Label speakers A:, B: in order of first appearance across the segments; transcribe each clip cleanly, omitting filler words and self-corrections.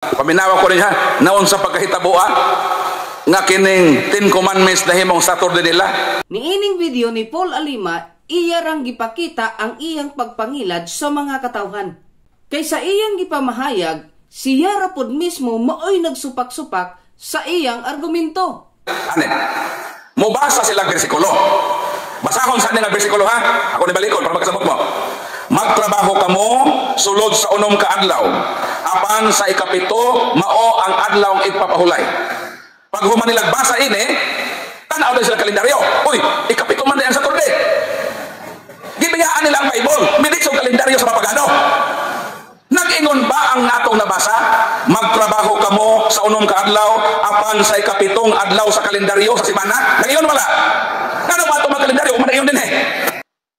A: Paminawa ko rin ha, naon sa pagkahitabo nga kining 10 commandments na himong Saturday nila.
B: Niining video ni Paul Alima, iya rang gipakita ang iyang pagpangilad sa mga katawhan. Kaysa iyang gipamahayag, siya rapod mismo maoy nagsupak-supak sa iyang argumento.
A: Mubasa silang bersikulo. Basahon sa nila bersikulo ha. Ako nibalikon para magkasabot mo. Magtrabaho kamo sulod sa unom ka adlaw. Apan sa ikapito mao ang adlaw igpapahulay. Pag human nilang basa ini, tanaw na sila kalendaryo. Uy, ikapito man na ang Saturday. Gibiyaan nila ang Bible. Midik sa kalendaryo sa papagano. Nag-ingon ba ang natong nabasa? Magtrabaho kamo sa unom ka adlaw apan sa ikapitong adlaw sa kalendaryo sa simana? Nag-ingon wala? Ngano ba itong kalendaryo? Uman din eh.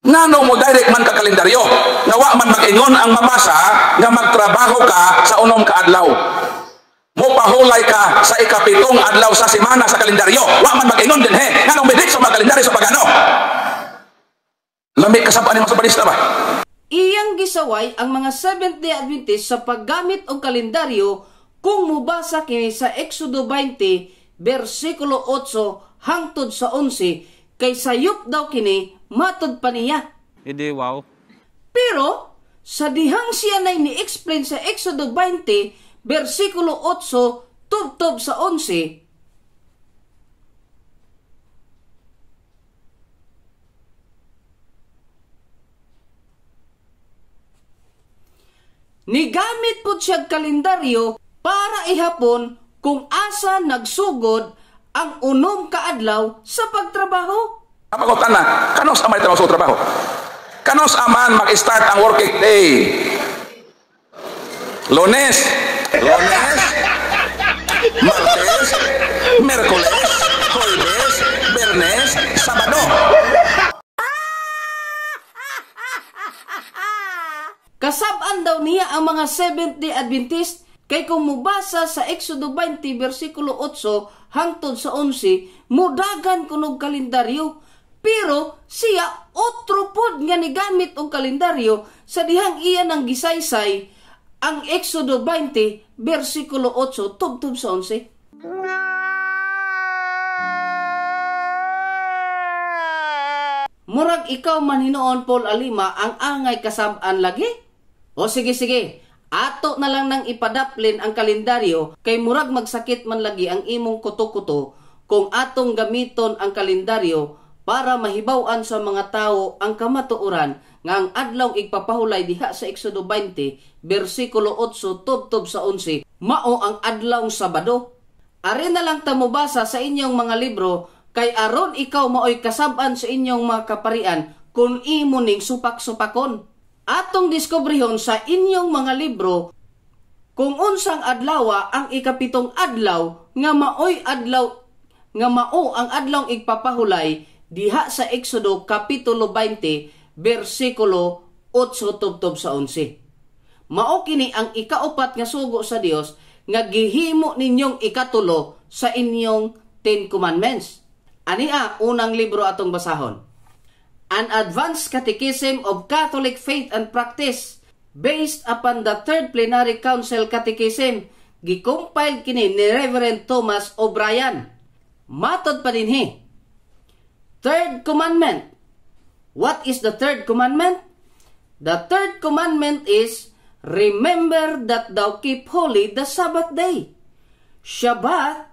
A: Ngano mo direct man ka kalendaryo? Nga wa man mag-ingon ang mabasa nga magtrabaho ka sa unom ka adlaw. Mo pahulay ka sa ikapitong adlaw sa simana sa kalendaryo. Wa man mag-ingon din eh. Ngano midik sa mga kalendaryo sa pagano? Lamig kasabaan ni mga sabarista ba?
B: Iyang gisaway ang mga Seventh-day Adventist sa paggamit og kalendaryo kung mubasa kini sa Exodo 20, versikulo 8 hangtod sa 11, kay sayop daw kini matod pa niya.
C: Hindi, wow.
B: Pero, sa dihang siya na ni-explain sa Exodo 20, versikulo 8, tubtob sa 11, nigamit po siya kalendaryo para ihapon kung asa nagsugod ang unom kaadlaw sa pagtrabaho.
A: Kapagutan na, kanos aman ito sa trabaho? Kanos aman mag-start ang working day? Lunes, Martes, Merkules, Jueves, Biyernes, Sabado.
B: Kasab-an daw niya ang mga Seventh-day Adventist kay kung mubasa sa Exodo 20 versikulo 8 hangtod sa 11 mudagan kunog kalendaryo. Pero siya otro pod nga nigamit og kalendaryo sa dihang iya nang gisaysay ang Exodo 20 versikulo 8 tubtob sa 11. Murag ikaw man hinuon Paul Alima ang angay kasab-an lagi? O sige, ato na lang nang ipadaplin ang kalendaryo kay murag magsakit man lagi ang imong kuto-kuto kung atong gamiton ang kalendaryo para mahibaw-an sa mga tao ang kamatuoran nga ang adlaw igpapahulay diha sa Exodo 20, versikulo 8, tubtob sa 11, mao ang adlaw Sabado. Ari na lang ta mobasa sa inyong mga libro kay aron ikaw maoy kasab-an sa inyong mga kaparian kung imo ning supak-supakon. Atong diskubrihon sa inyong mga libro kung unsang adlaw ang ikapitong adlaw nga maoy adlaw nga mao ang adlaw igpapahulay diha sa Exodo kapitulo 20 versikulo 8 tubtob sa 11. Mao kini ang ikaupat nga sugo sa Dios nga gihimo ninyong ikatulo sa inyong 10 commandments. Ania unang libro atong basahon. An Advanced Catechism of Catholic Faith and Practice based upon the Third Plenary Council Catechism, gikompile kini ni Reverend Thomas O'Brien. Matod pa dinhi. Third Commandment. What is the third commandment? The third commandment is, remember that thou keep holy the Sabbath day. Shabbat,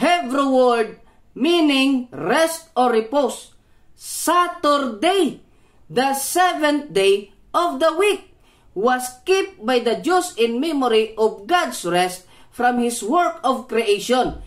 B: Hebrew word meaning rest or repose. Saturday, the seventh day of the week, was kept by the Jews in memory of God's rest from His work of creation.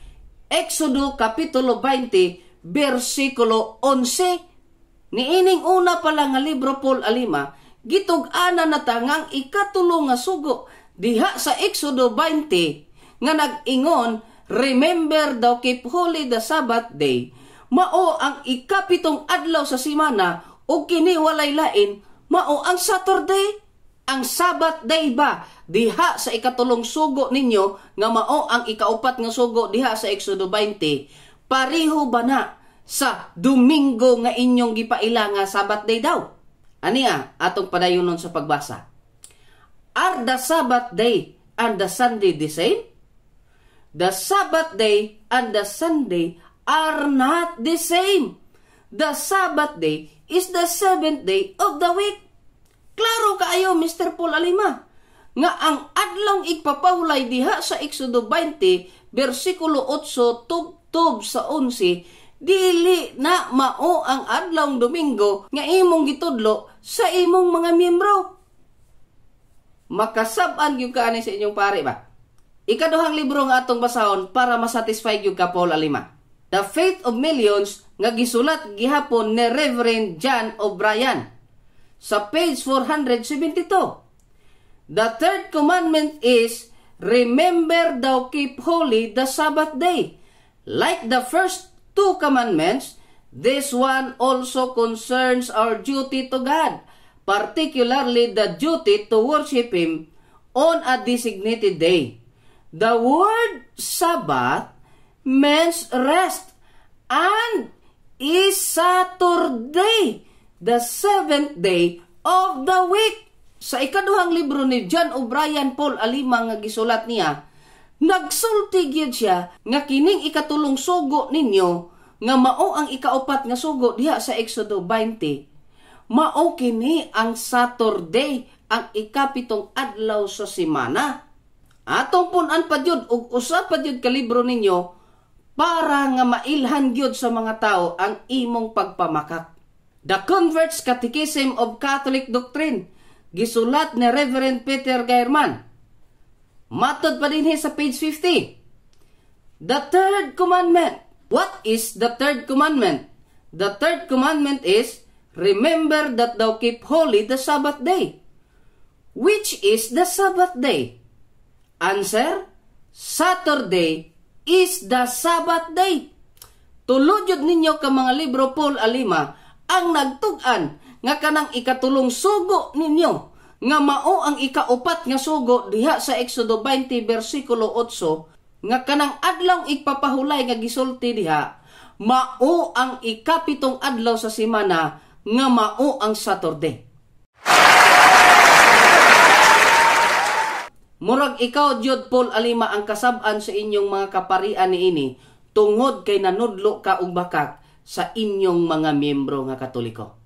B: Exodo Kapitulo 20, versikulo 11. Niining una pa lang nga libro Paul Alima, gitug-ana na tangang ikatulo nga sugo diha sa Exodo 20 nga nag-ingon, remember thou keep holy the Sabbath day. Mao ang ikapitong adlaw sa simana o kini walay lain mao ang Saturday. Ang Sabbath day ba diha sa ikatulong sugo ninyo nga mao ang ikaupat nga sugo diha sa Exodo 20, pareho ba na sa Domingo nga inyong gipaila nga Sabbath day daw? Ania atong padayonon sa pagbasa. Are the Sabbath day and the Sunday the same? The Sabbath day and the Sunday are not the same. The Sabbath day is the seventh day of the week. Klaro kaayo, Mr. Paul Alima, nga ang adlong igpapahulay diha sa Exodo 20, versikulo 8, tub sa 11, dili na mao ang adlong Domingo nga imong gitudlo sa imong mga miyembro. Makasab-an gyud ka ani sa inyong pare ba? Ikaduhang libro nga atong basahon para masatisfy gyud ka, Paul Alima. The Faith of Millions nga gisulat gihapon ni Reverend John O'Brien sa page 472. The third commandment is, remember thou keep holy the Sabbath day. Like the first two commandments, this one also concerns our duty to God, particularly the duty to worship Him on a designated day. The word Sabbath means rest and is Saturday, the seventh day of the week. Sa ikaduhang libro ni John O'Brien Paul Alima nga gisulat niya, nagsulti gyud siya nga kining ikatulong sugo ninyo nga mao ang ikaupat nga sugo diha sa Exodo 20. Mao kini ang Saturday, ang ikapitong adlaw sa semana. Atong punan pa jud og usa pa jud ka libro ninyo para nga mailhan gyud sa mga tao ang imong pagpamakak. The Convert's Catechism of Catholic Doctrine, gisulat ni Reverend Peter Geierman. Matod pa dinhi sa page 50. The third commandment. What is the third commandment? The third commandment is, remember that thou keep holy the Sabbath day. Which is the Sabbath day? Answer, Saturday is the Sabbath day. Tuludjod ninyo ka mga libro, Paul Alima, ang nagtug-an nga kanang ikatulong sugo ninyo nga mao ang ikaupat nga sugo diha sa Exodo 20 versikulo 8 nga kanang adlaw igpapahulay nga gisulti diha mao ang ikapitong adlaw sa semana nga mao ang Saturday. Murag ikaw jud, Paul Alima, ang kasab-an sa inyong mga kaparian niini tungod kay nanudlo ka og bakak sa inyong mga miyembro nga Katoliko.